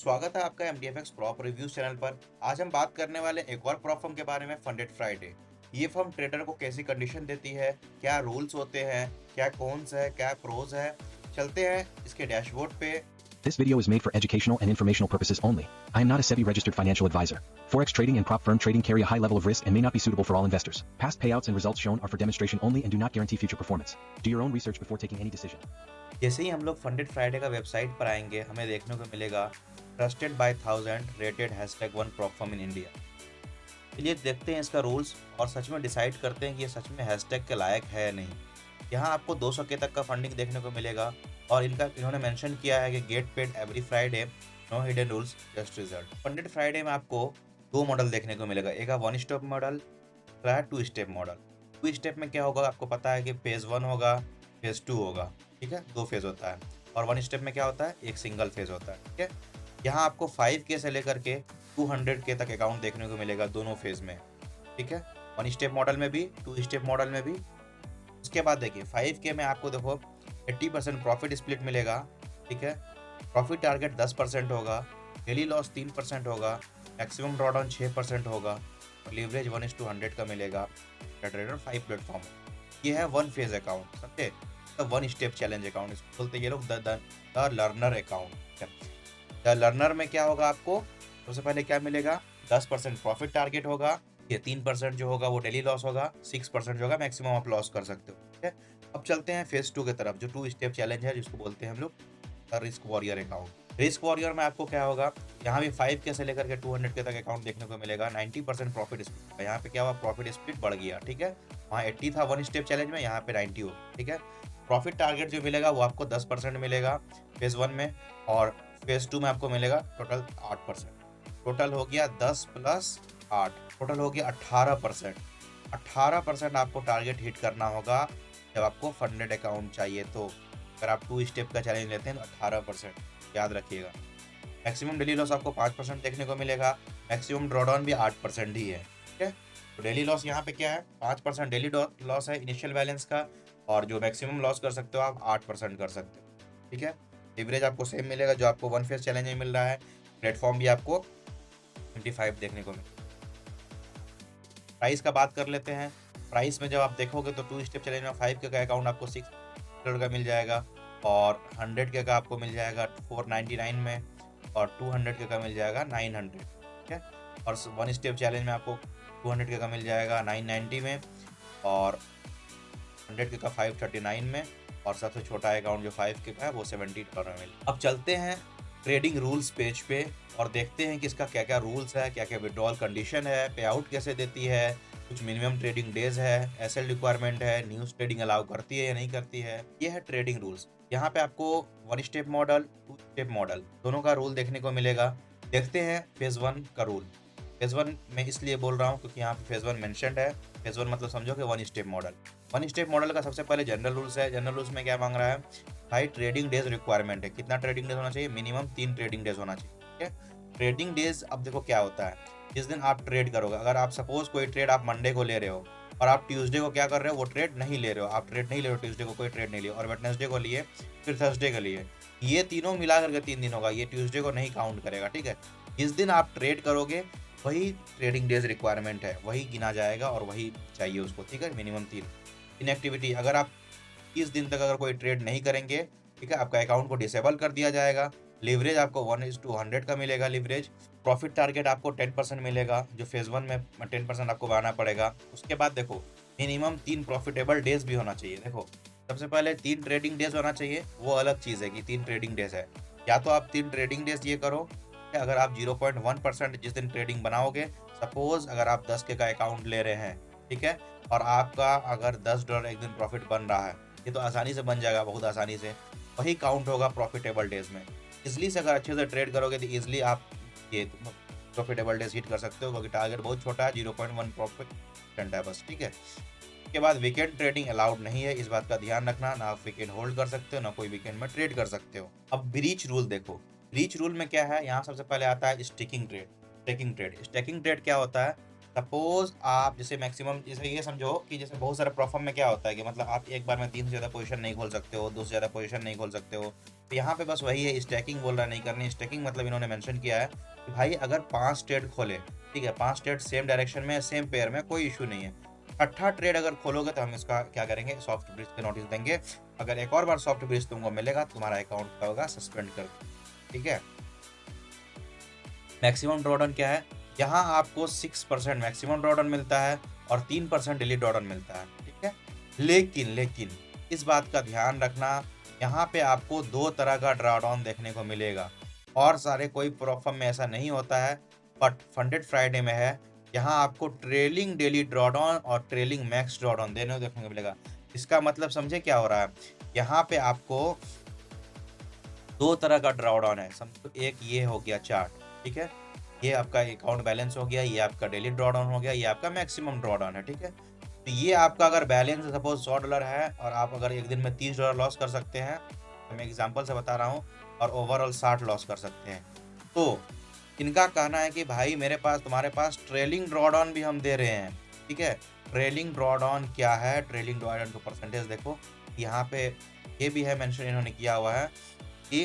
स्वागत है आपका एमडीएफएक्स प्रॉप रिव्यूज चैनल पर। आज हम बात करने वाले एक और प्रॉप फर्म के बारे में, फंडेड फ्राइडे। ये फर्म ट्रेडर को कैसी कंडीशन देती है, क्या रूल्स होते हैं, क्या कॉन्स है, क्या प्रोज है। चलते हैं इसके डैशबोर्ड पे। This video is made for educational and informational purposes only. I am not a SEBI registered financial advisor. Forex trading and prop firm trading carry a high level of risk and may not be suitable for all investors. Past payouts and results shown are for demonstration only and do not guarantee future performance. Do your own research before taking any decision. जैसे ही हम लोग funded Friday का website पर आएंगे, हमें देखने को मिलेगा trusted bye 1000 rated #1 prop firm in India. चलिए देखते हैं इसका रूल्स और सच में डिसाइड करते हैं कि ये सच में हैशटैग के लायक है या नहीं। यहाँ आपको 200 के तक का फंडिंग देखने को मिलेगा और इन्होंने मेंशन किया है कि get paid every Friday, no hidden rules, just result. Funded Friday में आपको दो मॉडल देखने को मिलेगा, एक one step model, two step model. Two step में क्या होगा, आपको पता है कि फेज 1 होगा, फेज 2 होगा, ठीक है, दो फेज होता है। और वन स्टेप में क्या होता है, एक सिंगल फेज होता है, ठीक है। यहाँ आपको 5K से लेकर के 200K तक अकाउंट देखने को मिलेगा दोनों फेज में, ठीक है, वन स्टेप मॉडल में भी, टू स्टेप मॉडल में भी। उसके बाद देखिए 5K में आपको देखो 80% प्रॉफिट स्प्लिट मिलेगा, ठीक है। प्रॉफिट टारगेट 10% होगा, डेली लॉस 3% होगा, मैक्सिमम ड्रॉडाउन 6% होगा और लीवरेज 1:100 का मिलेगा। ट्रेडर 5 प्लेटफॉर्म, ये है वन फेज अकाउंट, समझे। The one step challenge account इसको बोलते हैं ये लोग, the learner account. The learner में क्या होगा, आपको सबसे पहले क्या मिलेगा, 10% प्रॉफिट टारगेट होगा, ये 3% जो होगा वो डेली लॉस होगा, 6% जो होगा मैक्सिमम आप लॉस कर सकते हो, ठीक है। अब चलते हैं फेज 2 की तरफ, जो 2 स्टेप चैलेंज है, जिसको बोलते हैं हम लोग risk warrior account. Risk warrior में आपको क्या होगा, यहाँ भी 5K से लेकर के 200K तक अकाउंट देखने को मिलेगा, 90% प्रॉफिट स्प्लिट। यहाँ पे क्या हुआ, प्रॉफिट स्प्लिट बढ़ गया, ठीक है। वहाँ 80 था वन स्टेप चैलेंज में, यहाँ पे 90 हो, ठीक है। प्रॉफिट टारगेट जो मिलेगा वो आपको 10% मिलेगा फेज 1 में, और फेज 2 में आपको मिलेगा टोटल 8%। टोटल हो गया 10 + 8, टोटल हो गया 18%। 18% आपको टारगेट हिट करना होगा जब आपको फंडेड अकाउंट चाहिए। तो अगर आप 2 स्टेप का चैलेंज लेते हैं तो 18%, याद रखिएगा। मैक्सिमम डेली लॉस आपको 5% देखने को मिलेगा, मैक्सिमम ड्रॉडाउन भी 8% ही है, ठीक है। तो डेली लॉस यहाँ पे क्या है, 5% डेली लॉस है इनिशियल बैलेंस का, और जो मैक्सिमम लॉस कर सकते हो आप 8% कर सकते हो, ठीक है। लिवरेज आपको सेम मिलेगा जो आपको वन फेज चैलेंज में मिल रहा है। प्लेटफॉर्म भी आपको 25 देखने को मिलेगा। प्राइस का बात कर लेते हैं। प्राइस में जब आप देखोगे तो 2 स्टेप चैलेंज में 5K का अकाउंट आपको 600 का मिल जाएगा, और 100K का आपको मिल जाएगा 499 में, और 200K का मिल जाएगा 900, ठीक है। और वन स्टेप चैलेंज में आपको 200K का मिल जाएगा 990 में, और 100K का 539 में, और सबसे छोटा अकाउंट जो 5K का है वो $70 में मिलेगा। अब चलते हैं ट्रेडिंग रूल्स पेज पे और देखते हैं कि इसका क्या क्या रूल्स है, क्या क्या विड्रॉल कंडीशन है, पे आउट कैसे देती है, कुछ मिनिमम ट्रेडिंग डेज है, एसएल रिक्वायरमेंट है, न्यूज ट्रेडिंग अलाउ करती है या नहीं करती है। ये है ट्रेडिंग रूल्स। यहाँ पे आपको one step model, 2 step model दोनों का रूल देखने को मिलेगा। देखते हैं फेज 1 का रूल। फेज 1 में इसलिए बोल रहा हूँ क्योंकि यहाँ पे फेज 1 मेंशन्ड है। फेज 1 मतलब समझो कि one step model. One step model का सबसे पहले जनरल रूल्स है। जनरल रूल्स में क्या मांग रहा है, हाई ट्रेडिंग डेज रिक्वायरमेंट है। कितना ट्रेडिंग डेज होना चाहिए, मिनिमम 3 ट्रेडिंग डेज होना चाहिए, ठीक है। ट्रेडिंग डेज, अब देखो क्या होता है, जिस दिन आप ट्रेड करोगे, अगर आप सपोज कोई ट्रेड आप मंडे को ले रहे हो और आप ट्यूसडे को क्या कर रहे हो, वो ट्रेड नहीं ले रहे हो, आप ट्रेड नहीं ले रहे हो, ट्यूसडे को कोई ट्रेड नहीं लिया, और वेडनेसडे को लिए, फिर थर्सडे को लिए, ये तीनों मिला करके 3 दिन होगा, ये ट्यूसडे को नहीं काउंट करेगा, ठीक है। जिस दिन आप ट्रेड करोगे वही ट्रेडिंग डेज रिक्वायरमेंट है, वही गिना जाएगा और वही चाहिए उसको, ठीक है। मिनिमम 3 इनएक्टिविटी, अगर आप 30 दिन तक अगर कोई ट्रेड नहीं करेंगे, ठीक है, आपका अकाउंट को डिसेबल कर दिया जाएगा। लिवरेज आपको 1:100 का मिलेगा लिवरेज। प्रॉफिट टारगेट आपको 10% मिलेगा, जो फेज 1 में 10% आपको बनाना पड़ेगा। उसके बाद देखो मिनिमम 3 प्रॉफिटेबल डेज भी होना चाहिए। देखो सबसे पहले 3 ट्रेडिंग डेज होना चाहिए, वो अलग चीज़ है कि 3 ट्रेडिंग डेज है। या तो आप 3 ट्रेडिंग डेज ये करो, अगर आप 0.1% जिस दिन ट्रेडिंग बनाओगे, सपोज अगर आप 10K का अकाउंट ले रहे हैं, ठीक है, और आपका अगर $10 एक दिन प्रॉफिट बन रहा है, ये तो आसानी से बन जाएगा, बहुत आसानी से, वही काउंट होगा प्रॉफिटेबल डेज में। इसलिए से अगर अच्छे से ट्रेड करोगे तो ईजिली आप ये प्रॉफिटेबल डेज हिट कर सकते हो, क्योंकि टारगेट बहुत छोटा है, 0.1 प्रॉफिट है बस, ठीक है। उसके बाद वीकेंड ट्रेडिंग अलाउड नहीं है, इस बात का ध्यान रखना, ना आप वीकेंड होल्ड कर सकते हो, ना कोई वीकेंड में ट्रेड कर सकते हो। अब ब्रीच रूल देखो, ब्रीच रूल में क्या है, यहाँ सबसे पहले आता है sticking trade. Staking trade, staking trade क्या होता है, सपोज़ आप जैसे मैक्सिमम जैसे ये समझो कि जैसे बहुत सारे प्रोफर्म में क्या होता है कि मतलब आप एक बार में 3 से ज़्यादा पोज़ीशन नहीं खोल सकते हो, 2 से ज़्यादा पोज़ीशन नहीं खोल सकते हो। तो यहाँ पे बस वही है, स्टैकिंग बोल रहा है नहीं करनी। स्टैकिंग मतलब इन्होंने मेंशन किया है कि भाई अगर 5 ट्रेड खोले, ठीक है? 5 ट्रेड सेम डायरेक्शन में, सेम पेयर में, कोई इश्यू नहीं है। छठा ट्रेड अगर खोलोगे तो हम इसका क्या करेंगे, सॉफ्ट ब्रीज का नोटिस देंगे। अगर एक और बार सॉफ्ट ब्रीज तुमको मिलेगा, तुम्हारा अकाउंट क्या होगा, सस्पेंड कर देंगे, ठीक है? मैक्सिमम ड्रॉडाउन क्या है? यहाँ आपको 6% मैक्सिमम ड्रॉडाउन मिलता है और 3% डेली ड्रॉडाउन मिलता है, ठीक है? लेकिन इस बात का ध्यान रखना, यहाँ पे आपको 2 तरह का ड्रॉडाउन देखने को मिलेगा और सारे कोई प्रोफर्म में ऐसा नहीं होता है, बट फंडेड फ्राइडे में है। यहाँ आपको ट्रेलिंग डेली ड्रॉडाउन और ट्रेलिंग मैक्स ड्रॉडाउन दोनों देखने को मिलेगा। इसका मतलब समझे क्या हो रहा है? यहाँ पे आपको 2 तरह का ड्रॉडाउन है। समझो एक ये हो गया चार्ट, ठीक है? ये आपका अकाउंट बैलेंस हो गया, ये आपका डेली ड्रॉडाउन हो गया, ये आपका मैक्सिमम ड्रॉडाउन है, ठीक है? तो ये आपका अगर बैलेंस सपोज़ $100 है और आप अगर एक दिन में $30 लॉस कर सकते हैं, तो मैं एग्ज़ाम्पल से बता रहा हूँ, और ओवरऑल 60 लॉस कर सकते हैं। तो इनका कहना है कि भाई मेरे पास तुम्हारे पास ट्रेलिंग ड्रॉडाउन भी हम दे रहे हैं, ठीक है? ट्रेलिंग ड्रॉडाउन क्या है? ट्रेलिंग ड्रॉडाउन का परसेंटेज देखो, यहाँ पे ये भी है मेंशन इन्होंने किया हुआ है कि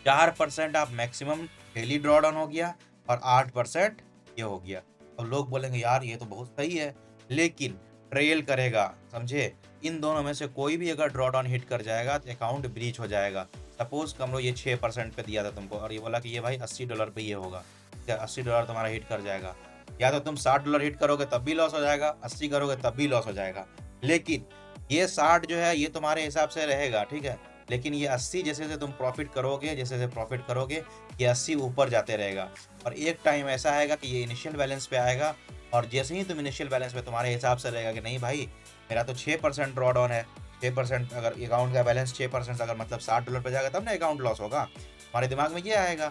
4% आप मैक्सिमम डेली ड्रॉडाउन हो गया और 8% ये हो गया। अब लोग बोलेंगे यार ये तो बहुत सही है, लेकिन ट्रेल करेगा, समझे? इन दोनों में से कोई भी अगर ड्रॉडाउन हिट कर जाएगा तो अकाउंट ब्रीच हो जाएगा। सपोज़ कम लो ये 6% पे दिया था तुमको और ये बोला कि ये भाई $80 पे ये होगा, क्या $80 तुम्हारा हिट कर जाएगा। या तो तुम $60 हिट करोगे तब भी लॉस हो जाएगा, 80 करोगे तब भी लॉस हो जाएगा। लेकिन ये 60 जो है ये तुम्हारे हिसाब से रहेगा, ठीक है? लेकिन ये 80 जैसे-जैसे तुम प्रॉफ़िट करोगे, जैसे-जैसे प्रॉफ़िट करोगे, ये 80 ऊपर जाते रहेगा और एक टाइम ऐसा आएगा कि ये इनिशियल बैलेंस पे आएगा और जैसे ही तुम इनिशियल बैलेंस पे तुम्हारे हिसाब से रहेगा कि नहीं भाई, मेरा तो 6% ड्रॉडाउन है, 6% अगर अकाउंट का बैलेंस 6% अगर मतलब $60 पे जाएगा तब ना अकाउंट लॉस होगा। हमारे दिमाग में ये आएगा,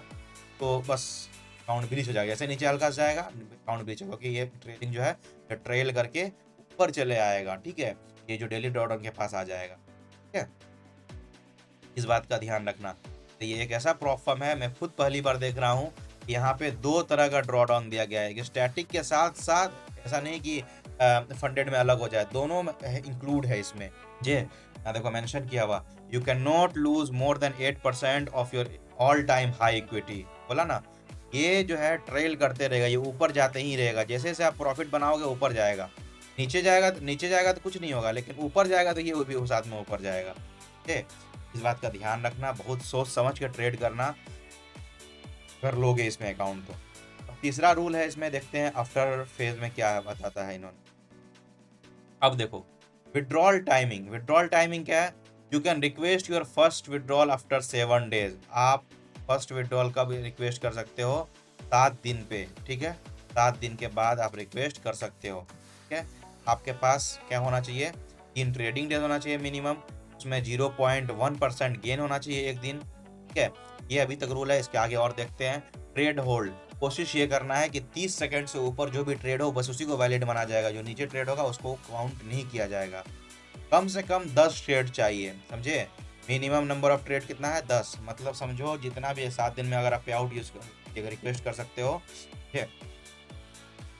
तो बस अकाउंट ब्रीच हो जाएगा। जैसे नीचे हल्का सा जाएगा, अकाउंट ब्रीच होगा कि ये ट्रेडिंग जो है, ये ट्रेल करके ऊपर चले आएगा, ठीक है? ये जो डेली ड्रॉडाउन के पास आ जाएगा, ठीक है? इस बात का ध्यान रखना। तो ये एक ऐसा प्रोफर्म है, मैं खुद पहली बार देख रहा हूँ कि यहाँ पे 2 तरह का ड्रॉडाउन दिया गया है कि स्टैटिक के साथ-साथ ऐसा नहीं कि फंडेड में अलग हो जाए, दोनों में इंक्लूड है इसमें। जी, यहाँ देखो मेंशन किया हुआ, you can not lose more than 8% of your all time high equity. बोला ना, ये जो है ट्रेल करते रहेगा, ये ऊपर जाते ही रहेगा। जैसे-जैसे आप प्रॉफिट बनाओगे ऊपर जाएगा, नीचे जाएगा तो कुछ नहीं होगा, लेकिन ऊपर जाएगा तो ये भी साथ में ऊपर जाएगा। ठीक है? इस बात का ध्यान रखना, बहुत सोच समझ के ट्रेड करना, कर लोगे इसमें अकाउंट तो। अब तीसरा रूल है इसमें, देखते हैं आफ्टर फेज में क्या बताता है इन्होंने। अब देखो, विड्रॉल टाइमिंग क्या है? You can request your first withdrawal after 7 days. आप फर्स्ट विड्रॉल कब रिक्वेस्ट कर सकते हो? 7 दिन पे, ठीक है? 7 दिन के बाद आप रिक्वेस्ट कर सकते हो, ठीक है? आपके पास क्या होना चाहिए? 3 ट्रेडिंग डेज होना चाहिए मिनिमम, उसमें 0.1% गेन होना चाहिए एक दिन, ठीक है? ये अभी तक रूल है, इसके आगे और देखते हैं। ट्रेड होल्ड, कोशिश ये करना है कि 30 सेकंड से ऊपर जो भी ट्रेड हो बस उसी को वैलिड माना जाएगा, जो नीचे ट्रेड होगा उसको काउंट नहीं किया जाएगा। कम से कम 10 ट्रेड चाहिए, समझे? मिनिमम नंबर ऑफ ट्रेड कितना है? 10। मतलब समझो जितना भी है 7 दिन में अगर आप पे आउट यूज कर रिक्वेस्ट कर सकते हो, ठीक है?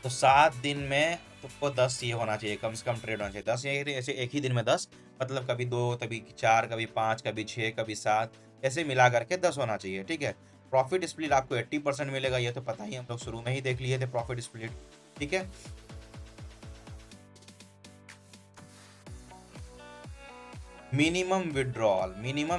तो 7 दिन में तुमको 10 ये होना चाहिए, कम से कम ट्रेड होना चाहिए। 10 ये ऐसे एक ही दिन में 10, मतलब कभी 2, कभी 4, कभी 5, कभी 6, कभी 7, ऐसे मिला करके 10 होना चाहिए, ठीक है? प्रॉफिट स्प्लिट आपको 80% मिलेगा, ये तो पता ही, हम लोग शुरू में ही देख लिए थे प्रॉफिट स्प्लिट, ठीक है? मिनिमम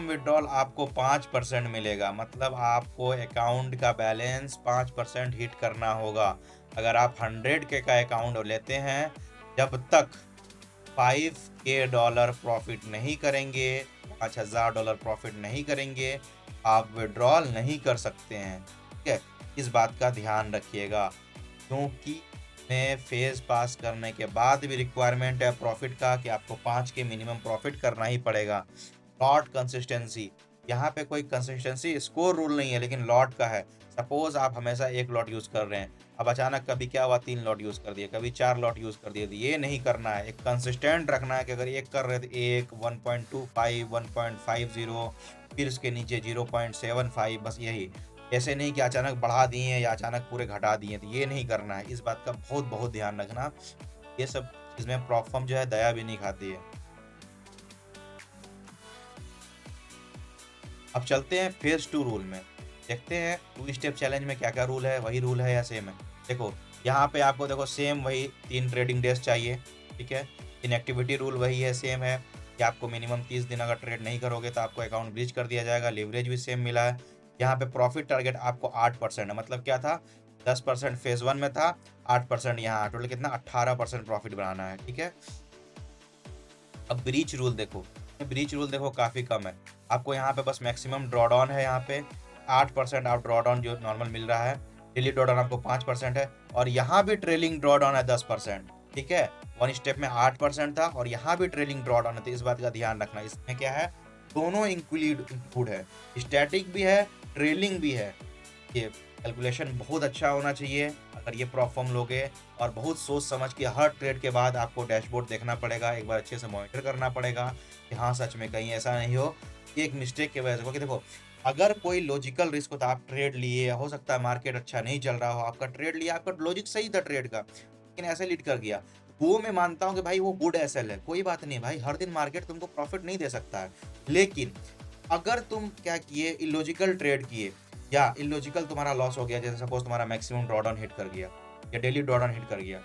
विड्रॉल आपको 5% मिलेगा, मतलब आपको अकाउंट का बैलेंस 5% हिट करना होगा। अगर आप 100 के का अकाउंट लेते हैं, जब तक $5,000 प्रॉफिट नहीं करेंगे, $5,000 प्रॉफिट नहीं करेंगे, आप विड्रॉल नहीं कर सकते हैं, ठीक है? इस बात का ध्यान रखिएगा, क्योंकि में फेज पास करने के बाद भी रिक्वायरमेंट है प्रॉफिट का कि आपको 5 के मिनिमम प्रॉफिट करना ही पड़ेगा। लॉट कंसिस्टेंसी, यहाँ पे कोई कंसिस्टेंसी स्कोर रूल नहीं है, लेकिन लॉट का है। सपोज आप हमेशा 1 लॉट यूज़ कर रहे हैं, अब अचानक कभी क्या हुआ 3 लॉट यूज़ कर दिए, कभी 4 लॉट यूज़ कर दिए, तो ये नहीं करना है। एक कंसिस्टेंट रखना है कि अगर एक कर रहे तो 1, 1.25, 1.50, फिर उसके नीचे 0.75, बस यही। ऐसे नहीं कि अचानक बढ़ा दिए या अचानक पूरे घटा दिए, तो ये नहीं करना है। इस बात का बहुत बहुत ध्यान रखना। ये सब इसमें प्रॉप फर्म जो है दया भी नहीं खाती है। अब चलते हैं फेज 2 रूल में, देखते हैं 2 स्टेप चैलेंज में क्या क्या रूल है, वही रूल है या सेम है। देखो यहाँ पे आपको देखो सेम वही 3 ट्रेडिंग डेज चाहिए, ठीक है। इनएक्टिविटी रूल वही है, सेम है कि आपको मिनिमम 30 दिन अगर ट्रेड नहीं करोगे तो आपको अकाउंट ब्रीच कर दिया जाएगा। लीवरेज भी सेम मिला है। यहाँ पे प्रॉफिट टारगेट आपको 8% है, मतलब क्या था 10% फेज 1 में था, 8% यहाँ, टोटल कितना 18% प्रॉफिट बनाना है, ठीक है। अब ब्रीच रूल देखो, ब्रीच रूल देखो काफ़ी कम है। आपको यहाँ पे बस मैक्सिमम ड्रॉडाउन है, यहाँ पे 8% आप ड्रॉडाउन जो नॉर्मल मिल रहा है। डेली ड्रॉडाउन आपको 5% है, और यहाँ भी ट्रेलिंग ड्रॉडाउन है 10%, ठीक है। 1 स्टेप में 8% था और यहाँ भी ट्रेलिंग ड्रॉडाउन है, तो इस बात का ध्यान रखना। इसमें क्या है, दोनों इंक्लूड है, स्टैटिक भी है, ट्रेलिंग भी है। ये कैलकुलेशन बहुत अच्छा होना चाहिए अगर ये प्रॉप फॉर्म लोगे, और बहुत सोच समझ के हर ट्रेड के बाद आपको डैशबोर्ड देखना पड़ेगा, एक बार अच्छे से मॉनिटर करना पड़ेगा कि हाँ सच में कहीं ऐसा नहीं हो कि एक मिस्टेक की वजह से। क्योंकि देखो अगर कोई लॉजिकल रिस्क होता, आप ट्रेड लिए, हो सकता है मार्केट अच्छा नहीं चल रहा हो, आपका ट्रेड लिया, आपका लॉजिक सही था ट्रेड का, लेकिन ऐसे लीड कर गया, वो मैं मानता हूँ कि भाई वो गुड एसएल है, कोई बात नहीं भाई, हर दिन मार्केट तुमको प्रॉफिट नहीं दे सकता है। लेकिन अगर तुम क्या किए, इलॉजिकल ट्रेड किए या इलॉजिकल तुम्हारा लॉस हो गया, जैसे सपोज तुम्हारा मैक्सिमम ड्रॉडाउन हिट कर गया या डेली ड्रॉडाउन हिट कर गया,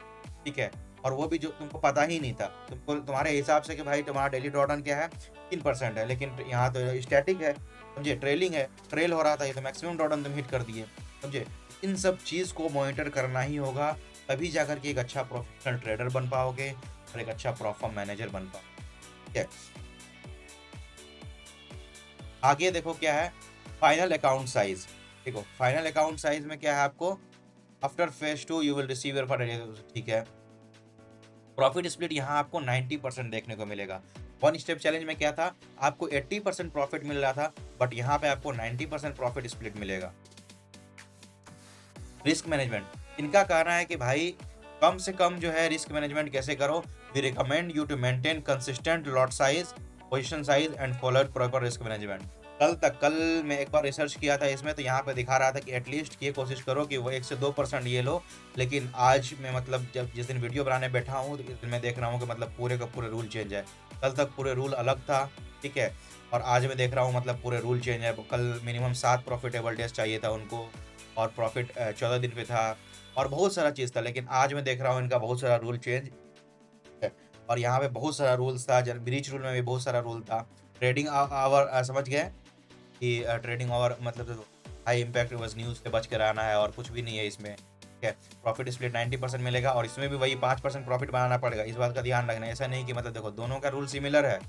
ठीक है, और वो भी जो तुमको पता ही नहीं था, तुमको तुम्हारे हिसाब से कि भाई तुम्हारा डेली ड्रॉडाउन क्या है 3% है, लेकिन यहाँ तो स्टैटिक है, समझे, ट्रेलिंग है, ट्रेल हो रहा था, ये तो मैक्सिमम ड्रॉडाउन तुम हिट कर दिए, समझे। इन सब चीज़ को मॉनिटर करना ही होगा, तभी जाकर के एक अच्छा प्रोफेशनल ट्रेडर बन पाओगे और एक अच्छा प्रॉप फर्म मैनेजर बन पाओगे, ठीक है। आगे देखो क्या है, फाइनल अकाउंट साइज। देखो फाइनल अकाउंट साइज में क्या है, आपको after phase 2 you will receive your fund, ठीक है। प्रॉफिट स्प्लिट यहाँ आपको 90% देखने को मिलेगा। 1 स्टेप चैलेंज में क्या था, आपको 80% प्रॉफिट मिल रहा था, बट यहाँ पे आपको 90% प्रॉफिट स्प्लिट मिलेगा। रिस्क मैनेजमेंट, इनका कहना है कि भाई कम से कम जो है रिस्क मैनेजमेंट कैसे करो, we recommend you to maintain consistent lot size, position size and follow proper risk management. कल मैं एक बार रिसर्च किया था इसमें, तो यहाँ पे दिखा रहा था कि एटलीस्ट ये कोशिश करो कि वो 1 से 2% ये लो। लेकिन आज मैं मतलब जब जिस दिन वीडियो बनाने बैठा हूँ, तो इस दिन मैं देख रहा हूँ कि मतलब पूरे का पूरे रूल चेंज है। कल तक पूरे रूल अलग था, ठीक है, और आज मैं देख रहा हूँ मतलब पूरे रूल चेंज है। कल मिनिमम 7 प्रॉफिटेबल डेज चाहिए था उनको, और प्रॉफिट 14 दिन पे था, और बहुत सारा चीज़ था। लेकिन आज मैं देख रहा हूँ इनका बहुत सारा रूल चेंज है, और यहाँ पे बहुत सारा रूल्स था, ब्रीच रूल में भी बहुत सारा रूल था। ट्रेडिंग आवर समझ गए कि ट्रेडिंग आवर मतलब हाई इम्पैक्ट बस न्यूज़ से बच कर आना है, और कुछ भी नहीं है इसमें, ठीक है। प्रॉफिट स्प्लिट 90% मिलेगा, और इसमें भी वही 5% प्रॉफिट बनाना पड़ेगा, इस बात का ध्यान रखना है। ऐसा नहीं कि मतलब देखो दोनों का रूल सिमिलर है,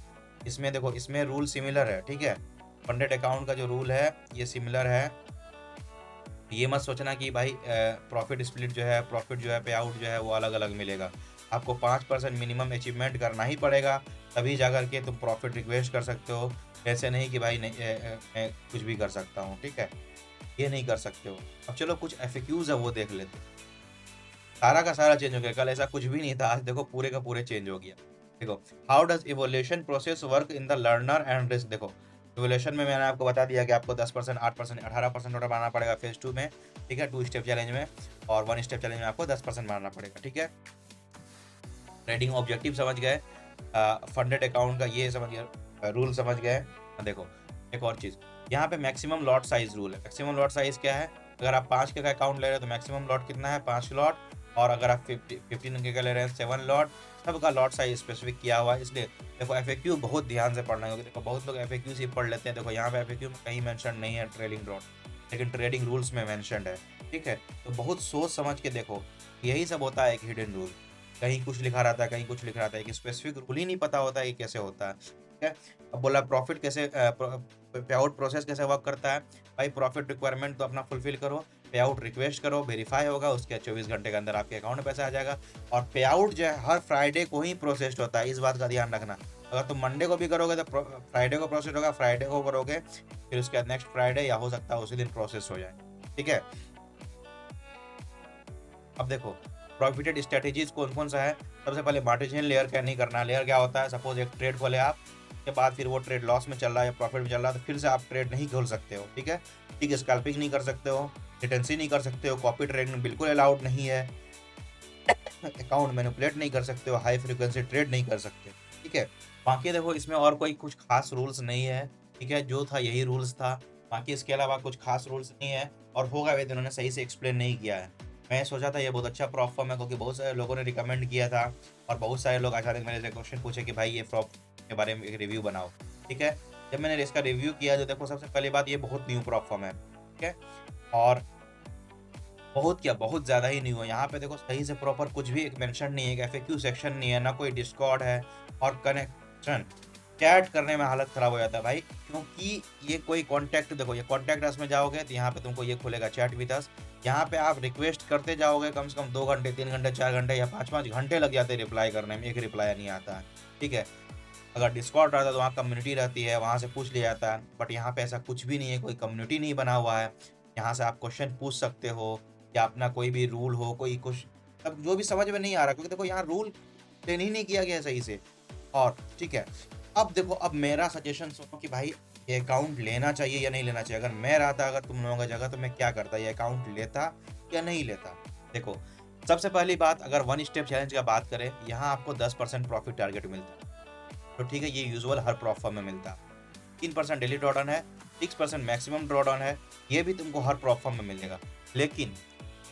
इसमें देखो इसमें रूल सिमिलर है, ठीक है। फंडेड अकाउंट का जो रूल है ये सिमिलर है। ये मत सोचना कि भाई प्रॉफिट स्प्लिट जो है, प्रॉफिट जो है, पे आउट जो है वो अलग अलग मिलेगा। आपको 5% मिनिमम अचीवमेंट करना ही पड़ेगा, तभी जाकर के तुम प्रॉफिट रिक्वेस्ट कर सकते हो। ऐसे नहीं कि भाई नहीं मैं कुछ भी कर सकता हूँ, ठीक है, ये नहीं कर सकते हो। अब चलो कुछ एफएक्यूज है वो देख लेते हैं। सारा का सारा चेंज हो गया, कल ऐसा कुछ भी नहीं था, आज देखो पूरे का पूरे चेंज हो गया। देखो how does evolution process work in the learner and risk. देखो इवोल्यूशन में मैंने आपको बता दिया कि आपको 10%, 8%, 18% ऑर्डर बनाना पड़ेगा फेज 2 में, ठीक है, 2 स्टेप चैलेंज में, और 1 स्टेप चैलेंज में आपको 10% बनाना पड़ेगा, ठीक है। ट्रेडिंग ऑब्जेक्टिव समझ गए, फंडेड अकाउंट का ये समझ गए, रूल समझ गए। देखो एक और चीज़, यहाँ पे मैक्सिमम लॉट साइज रूल है। मैक्सिमम लॉट साइज क्या है, अगर आप 5 के का अकाउंट ले रहे हो तो मैक्सिमम लॉट कितना है, 5 लॉट, और अगर आप 15 के का ले रहे हैं 7 लॉट। सबका लॉट साइज स्पेसिफिक किया हुआ है, इसलिए देखो एफएक्यू बहुत ध्यान से पढ़ना है, क्योंकि देखो बहुत लोग एफएक्यू ही पढ़ लेते हैं। देखो यहाँ पे एफएक्यू में कहीं मेंशन नहीं है ट्रेलिंग लॉट, लेकिन ट्रेडिंग रूल्स में मेंशनड है, ठीक है। तो बहुत सोच समझ के देखो, यही सब होता है एक हिडन रूल, कहीं कुछ लिखा रहता है, कहीं कुछ लिखा रहता है, कि स्पेसिफिक रूल ही नहीं पता होता है कि कैसे होता है, ठीक है। अब बोला प्रॉफिट कैसे, पे आउट प्रोसेस कैसे वर्क करता है। भाई प्रॉफिट रिक्वायरमेंट तो अपना फुलफिल करो, पे आउट रिक्वेस्ट करो, वेरीफाई होगा, उसके 24 घंटे के अंदर आपके अकाउंट में पैसा आ जाएगा। और पे आउट जो है हर फ्राइडे को ही प्रोसेस्ड होता है, इस बात का ध्यान रखना। अगर तुम मंडे को भी करोगे तो फ्राइडे को प्रोसेस होगा, फ्राइडे को करोगे फिर उसके बाद नेक्स्ट फ्राइडे, या हो सकता है उसी दिन प्रोसेस हो जाए, ठीक है। अब देखो प्रॉफिटेड स्ट्रेटेजीज कौन कौन सा है। सबसे पहले मार्जिन लेयर क्या नहीं करना। लेयर क्या होता है, सपोज एक ट्रेड खोले आप, के बाद फिर वो ट्रेड लॉस में चल रहा है या प्रॉफिट में चल रहा है, तो फिर से आप ट्रेड नहीं खोल सकते हो, ठीक है। ठीक है, स्कैल्पिंग नहीं कर सकते हो, रिटेंसी नहीं कर सकते हो, कॉपी ट्रेडिंग बिल्कुल अलाउड नहीं है, अकाउंट मैनिपुलेट नहीं कर सकते हो, हाई फ्रीक्वेंसी ट्रेड नहीं कर सकते, ठीक है। बाकी देखो इसमें और कोई कुछ खास रूल्स नहीं है, ठीक है, जो था यही रूल्स था, बाकी इसके अलावा कुछ खास रूल्स नहीं है, और होगा भी तो उन्होंने सही से एक्सप्लेन नहीं किया है। मैं सोचा था ये बहुत अच्छा प्रॉप फॉर्म है, क्योंकि बहुत सारे लोगों ने रिकमेंड किया था, और बहुत सारे लोग अचानक मेरे से क्वेश्चन पूछे कि भाई ये प्रॉप के बारे में एक रिव्यू बनाओ, ठीक है। जब मैंने इसका रिव्यू किया, तो देखो सबसे पहली बात, ये बहुत न्यू प्रॉप फॉर्म है, ठीक है, और बहुत क्या, बहुत ज़्यादा ही न्यू है। यहाँ पे देखो सही से प्रॉपर कुछ भी एक मेंशन नहीं है, एफएक्यू सेक्शन नहीं है, ना कोई डिस्कॉर्ड है, और कनेक्शन चैट करने में हालत ख़राब हो जाता है भाई, क्योंकि ये कोई कॉन्टैक्ट, देखो ये कॉन्टैक्ट अस में जाओगे तो यहाँ पे तुमको ये खुलेगा चैट विद अस, यहाँ पे आप रिक्वेस्ट करते जाओगे, कम से कम 2 घंटे, 3 घंटे, 4 घंटे या 5-5 घंटे लग जाते हैं रिप्लाई करने में, एक रिप्लाई नहीं आता है, ठीक है। अगर डिस्कॉर्ड रहता है तो वहाँ कम्युनिटी रहती है, वहाँ से पूछ लिया जाता है, बट यहाँ पे ऐसा कुछ भी नहीं है, कोई कम्युनिटी नहीं बना हुआ है। यहाँ से आप क्वेश्चन पूछ सकते हो, या अपना कोई भी रूल हो, कोई कुछ, अब जो भी समझ में नहीं आ रहा, क्योंकि देखो यहाँ रूल एक्सप्लेन ही नहीं किया गया है सही से, और ठीक है। अब देखो, अब मेरा सजेशन सुनो कि भाई ये अकाउंट लेना चाहिए या नहीं लेना चाहिए। अगर मैं रहता, अगर तुम लोगों की जगह, तो मैं क्या करता, ये अकाउंट लेता या नहीं लेता। देखो सबसे पहली बात, अगर वन स्टेप चैलेंज का बात करें, यहाँ आपको 10% प्रॉफिट टारगेट मिलता है, तो ठीक है, ये यूजुअल हर प्रॉप फॉर्म में मिलता है। 3% डेली ड्रॉडाउन है, 6% मैक्सिमम ड्रॉडाउन है, ये भी तुमको हर प्रॉप फॉर्म में मिलेगा। लेकिन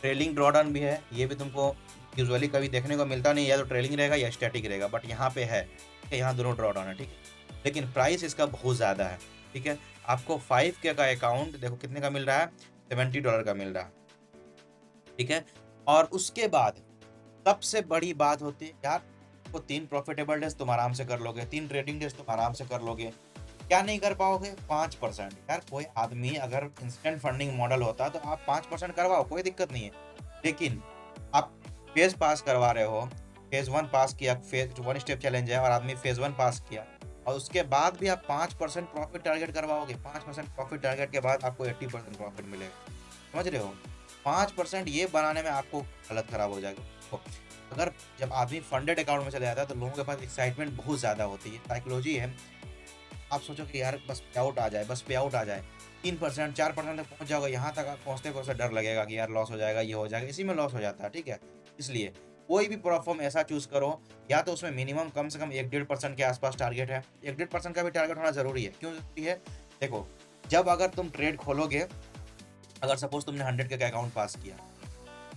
ट्रेलिंग ड्रॉडाउन भी है, ये भी तुमको यूजुअली कभी देखने को मिलता नहीं, या तो ट्रेलिंग रहेगा या स्टैटिक रहेगा, बट यहाँ पे है, ठीक है, यहाँ दोनों ड्रॉडाउन है, ठीक है। लेकिन प्राइस इसका बहुत ज़्यादा है, ठीक है। आपको 5K का अकाउंट देखो कितने का मिल रहा है, $70 का मिल रहा है, ठीक है। और उसके बाद सबसे बड़ी बात होती है यार, वो 3 प्रॉफिटेबल डेज तुम आराम से कर लोगे, 3 ट्रेडिंग डेज तुम आराम से कर लोगे। क्या नहीं कर पाओगे? 5%। यार कोई आदमी अगर इंस्टेंट फंडिंग मॉडल होता तो आप 5% करवाओ, कोई दिक्कत नहीं है। लेकिन आप फेज पास करवा रहे हो, फेज 1 पास किया, फेज 1 स्टेप चैलेंज है और आदमी फेज 1 पास किया, और उसके बाद भी आप 5% प्रॉफिट टारगेट करवाओगे। 5% प्रॉफिट टारगेट के बाद आपको 80% प्रॉफिट मिलेगा, समझ रहे हो। 5% ये बनाने में आपको हालत खराब हो जाएगी। तो अगर जब आदमी फंडेड अकाउंट में चले जाता है तो लोगों के पास एक्साइटमेंट बहुत ज़्यादा होती है, साइकोलॉजी है। आप सोचो कि यार बस पे आउट आ जाए, बस पे आउट आ जाए, 3% 4% तक पहुंच जाओगे, यहाँ तक आप पहुँचते पहुँचते डर लगेगा कि यार लॉस हो जाएगा, ये हो जाएगा, इसी में लॉस हो जाता है, ठीक है। इसलिए कोई भी प्लेटफॉर्म ऐसा चूज करो, या तो उसमें मिनिमम कम से कम 1-1.5% के आसपास टारगेट है। 1-1.5% का भी टारगेट होना जरूरी है। क्यों जरूरी है? देखो, जब अगर तुम ट्रेड खोलोगे, अगर सपोज तुमने 100K का अकाउंट पास किया,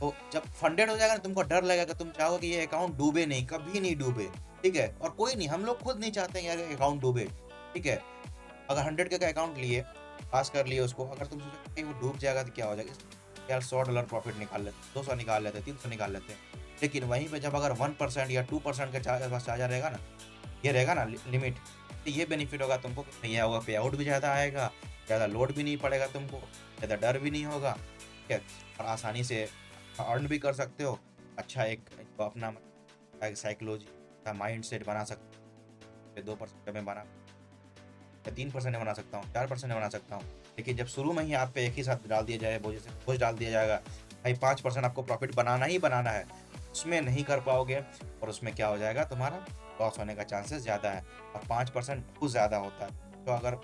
तो जब फंडेड हो जाएगा ना, तुमको डर लगेगा, तुम चाहोगे कि ये अकाउंट डूबे नहीं, कभी नहीं डूबे, ठीक है। और कोई नहीं, हम लोग खुद नहीं चाहते हैं यार अकाउंट डूबे, ठीक है। अगर 100K का अकाउंट लिए, पास कर लिए उसको, अगर तुम सोचो कि वो डूब जाएगा तो क्या हो जाएगा, यार $100 प्रॉफिट निकाल लेते, 200 निकाल लेते, 300 निकाल लेते हैं। लेकिन वहीं पे जब अगर 1% या 2% का चार्जर रहेगा ना, ये रहेगा ना लिमिट, तो ये बेनिफिट होगा तुमको कि नहीं होगा, पे आउट भी ज़्यादा आएगा, ज़्यादा लोड भी नहीं पड़ेगा तुमको, ज़्यादा डर भी नहीं होगा, ठीक है। और आसानी से अर्न भी कर सकते हो। अच्छा एक अपना साइकोलॉजी का माइंड सेट बना सकते हो। 2% में बना, 3% में बना सकता हूँ, 4% में बना सकता हूँ। लेकिन जब शुरू में ही आप पे एक ही साथ डाल दिया जाए, बोझ से बोझ डाल दिया जाएगा, भाई 5% आपको प्रॉफिट बनाना ही बनाना है, उसमें नहीं कर पाओगे, और उसमें क्या हो जाएगा, तुम्हारा लॉस होने का चांसेस ज़्यादा है। और 5% बहुत ज़्यादा होता है। तो अगर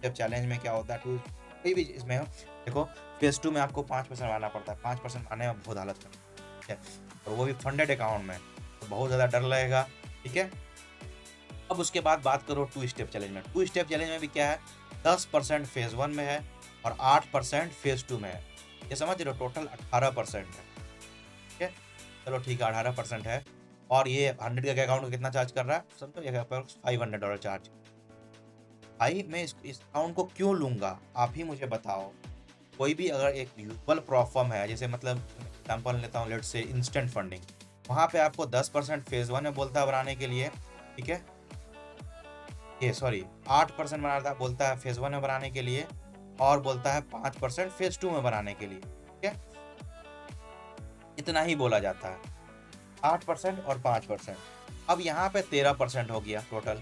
जब चैलेंज में क्या होता है, टू कोई भी इसमें हो, देखो फेज 2 में आपको 5% लाना पड़ता है, 5% आने में बहुत हालत खराब है, और वो भी फंडेड अकाउंट में, तो बहुत ज़्यादा डर लगेगा, ठीक है। अब उसके बाद बात करो 2 स्टेप चैलेंज में। 2 स्टेप चैलेंज में भी क्या है, 10% फेज 1 में है और 8% फेज 2 में है। ये समझ रहे हो, टोटल 18% है, ठीक है। चलो ठीक है, 18% है। और ये 100 के अकाउंट को कितना चार्ज कर रहा है, समझो, ये $500 चार्ज। भाई मैं इस अकाउंट को क्यों लूँगा, आप ही मुझे बताओ। कोई भी अगर एक यूजुअल प्लेटफॉर्म है, जैसे मतलब एग्जांपल लेता हूँ, लेट्स से इंस्टेंट फंडिंग, वहाँ पे आपको 10% फेज 1 में बोलता है बनाने के लिए, ठीक है। ये सॉरी 8% बनाता बोलता है फेज 1 में बनाने के लिए, और बोलता है 5% फेज 2 में बनाने के लिए, ठीक है। इतना ही बोला जाता है, 8% और 5%। अब यहाँ पे 13% हो गया टोटल।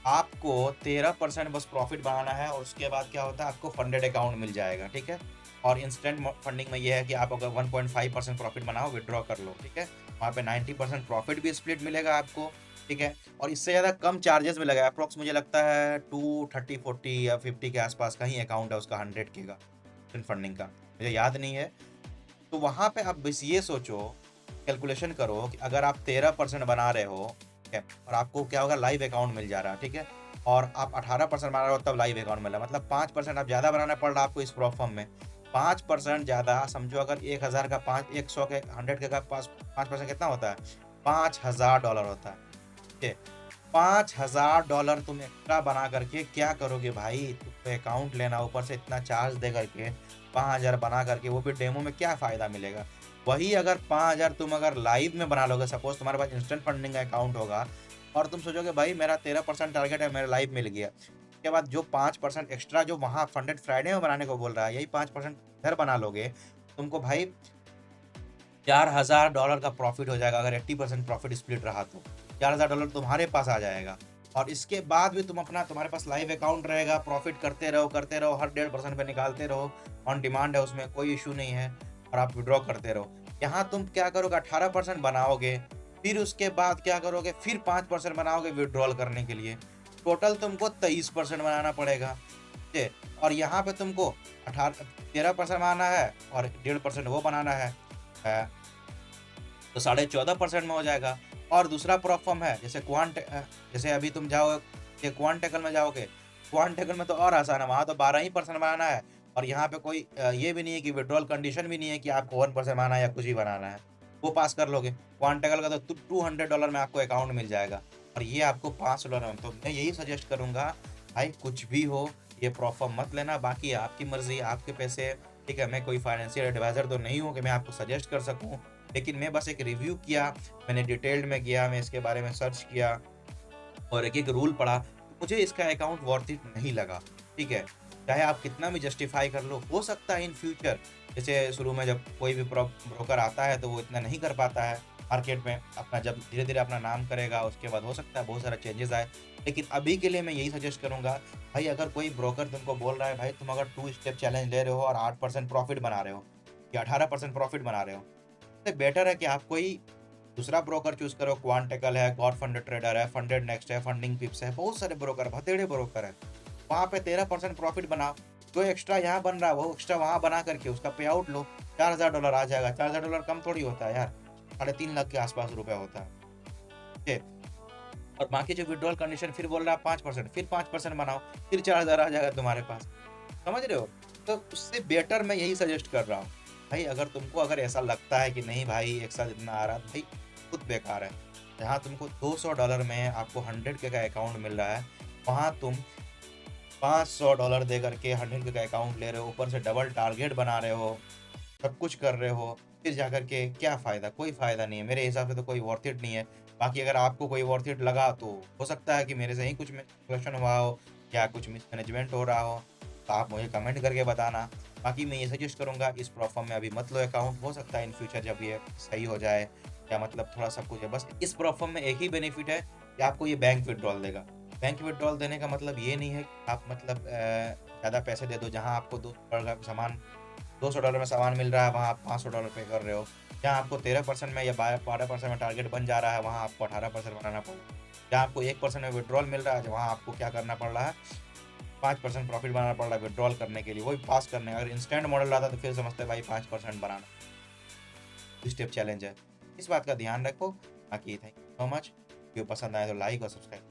आपको 13% बस प्रॉफिट बनाना है, और उसके बाद क्या होता है, आपको फंडेड अकाउंट मिल जाएगा, ठीक है। और इंस्टेंट फंडिंग में ये है कि आप अगर 1.5% प्रॉफिट बनाओ, विड्रॉ कर लो, ठीक है। वहाँ पे 90% प्रॉफिट भी स्प्लिट मिलेगा आपको, ठीक है। और इससे ज़्यादा कम चार्जेस भी लगा, अप्रोक्स मुझे लगता है 230, 40 या 50 के आसपास का ही अकाउंट है उसका 100K का, इंस्टेंट फंडिंग का, मुझे याद नहीं है। तो वहाँ पे आप बस ये सोचो, कैलकुलेशन करो कि अगर आप 13% बना रहे हो, ठीक है? और आपको क्या होगा, लाइव अकाउंट मिल जा रहा है, ठीक है? और आप 18% बना रहे हो तब लाइव अकाउंट मिल रहा है, मतलब 5% आप ज़्यादा बनाना पड़ रहा है आपको इस प्रोफॉर्म में। 5% ज़्यादा समझो, अगर 1000 का 5 100 के 100 के का पास 5% कितना होता है? $5000 होता है, ठीक है? $5000 तुम एक्स्ट्रा बना करके क्या करोगे भाई? तुमको अकाउंट लेना, ऊपर से इतना चार्ज दे करके 5000 बना करके, वो भी डेमो में, क्या फ़ायदा मिलेगा? वही अगर 5000 तुम अगर लाइव में बना लोगे, सपोज़ तुम्हारे पास इंस्टेंट फंडिंग का अकाउंट होगा और तुम सोचोगे भाई मेरा 13% टारगेट है, मेरा लाइव मिल गया। उसके बाद जो 5% एक्स्ट्रा जो वहाँ फंडेड फ्राइडे में बनाने को बोल रहा है, यही 5% इधर बना लोगे, तुमको भाई $4000 का प्रॉफ़िट हो जाएगा, अगर 80% प्रॉफ़िट स्प्लिट रहा तो। $4000 तुम्हारे पास आ जाएगा और इसके बाद भी तुम अपना, तुम्हारे पास लाइव अकाउंट रहेगा, प्रॉफ़िट करते रहो, हर 1.5% पे निकालते रहो, ऑन डिमांड है, उसमें कोई इश्यू नहीं है और आप विथड्रॉ करते रहो। यहाँ तुम क्या करोगे, 18% बनाओगे, फिर उसके बाद क्या करोगे, फिर 5% बनाओगे विथड्रॉल करने के लिए। टोटल तुमको 23% बनाना पड़ेगा, ठीक है? और यहाँ पे तुमको 13% बनाना है और 1.5% वो बनाना है, तो 14.5% में हो जाएगा। और दूसरा प्रोफॉर्म है, जैसे जैसे अभी तुम जाओगे क्वांटेकल में जाओगे, क्वांटेकल में तो और आसान है, वहाँ तो 12% बनाना है और यहाँ पे कोई ये भी नहीं है कि विड्रॉल कंडीशन भी नहीं है कि आपको 1% बनाना है या कुछ ही बनाना है, वो पास कर लोगे। क्वांटेकल का तो $200 में आपको अकाउंट मिल जाएगा और ये आपको $500 में। तो मैं यही सजेस्ट करूँगा भाई, कुछ भी हो ये प्रोफॉर्म मत लेना, बाकी आपकी मर्जी, आपके पैसे, ठीक है? मैं कोई फाइनेंशियल एडवाइज़र तो नहीं हूँ कि मैं आपको सजेस्ट कर सकूँ, लेकिन मैं बस एक रिव्यू किया, मैंने डिटेल्ड में गया, मैं इसके बारे में सर्च किया और एक-एक रूल पढ़ा, तो मुझे इसका अकाउंट वर्थ इट नहीं लगा, ठीक है? चाहे आप कितना भी जस्टिफ़ाई कर लो, हो सकता है इन फ्यूचर, जैसे शुरू में जब कोई भी ब्रोकर आता है तो वो इतना नहीं कर पाता है मार्केट में, अपना जब धीरे-धीरे अपना नाम करेगा उसके बाद हो सकता है बहुत सारा चेंजेज़ आए। लेकिन अभी के लिए मैं यही सजेस्ट करूँगा, भाई अगर कोई ब्रोकर तुमको बोल रहा है भाई तुम अगर 2 स्टेप चैलेंज ले रहे हो और 8% प्रॉफ़िट बना रहे हो या 18% प्रॉफ़िट बना रहे हो, इससे बेटर है कि आप कोई दूसरा ब्रोकर चूज़ करो। क्वांटेकल है, गॉड फंडेड ट्रेडर है, फंडेड नेक्स्ट है, फंडिंग पिप्स है, बहुत सारे ब्रोकर, भतेड़े ब्रोकर हैं। वहाँ पे 13% प्रॉफिट बनाओ, जो एक्स्ट्रा यहाँ बन रहा है वो एक्स्ट्रा वहाँ बना करके उसका पे आउट लो, $4000 आ जाएगा। $4000 कम थोड़ी होता है यार, 3.5 लाख के आसपास रुपया होता है, ठीक है? और बाकी जो विड्रॉल कंडीशन फिर बोल रहा है 5%, फिर 5% बनाओ, फिर 4000 आ जाएगा तुम्हारे पास, समझ रहे हो? तो उससे बेटर मैं यही सजेस्ट कर रहा हूँ। भाई अगर तुमको अगर ऐसा लगता है कि नहीं भाई एक साथ इतना आ रहा है, भाई खुद बेकार है। जहाँ तुमको $200 में आपको 100K का अकाउंट मिल रहा है, वहाँ तुम $500 दे करके 100K का अकाउंट ले रहे हो, ऊपर से डबल टारगेट बना रहे हो, सब कुछ कर रहे हो, फिर जाकर के क्या फ़ायदा? कोई फ़ायदा नहीं है, मेरे हिसाब से तो कोई वर्थ इट नहीं है। बाकी अगर आपको कोई वर्थ इट लगा तो हो सकता है कि मेरे से ही कुछ मिसकैलकुलेशन हुआ हो या कुछ मिसमैनेजमेंट हो रहा हो, तो आप मुझे कमेंट करके बताना। बाकी मैं ये सजेस्ट करूँगा इस प्रोफॉर्म में अभी मत लो अकाउंट, हो सकता है इन फ्यूचर जब ये सही हो जाए या मतलब थोड़ा सब कुछ है, बस इस प्रोफॉर्म में एक ही बेनिफिट है कि आपको ये बैंक विथड्रॉल देगा। बैंक विथड्रॉल देने का मतलब ये नहीं है कि आप मतलब ज़्यादा पैसे दे दो, जहाँ आपको $200 में सामान मिल रहा है वहाँ आप $500 पे कर रहे हो। जहाँ आपको 13% में या 12% में टारगेट बन जा रहा है, वहाँ आपको 18% बनाना पड़ेगा। जहाँ आपको 1% में विथड्रॉल मिल रहा है, वहाँ आपको क्या करना पड़ रहा है, 5% प्रॉफिट बनाना पड़ रहा है विथड्रॉल करने के लिए, वो भी पास करने। अगर इंस्टेंट मॉडल रहता तो फिर समझते भाई 5% बनाना, 2 स्टेप चैलेंज है। इस बात का ध्यान रखो। बाकी thank you so much. Video पसंद आए तो लाइक और सब्सक्राइब।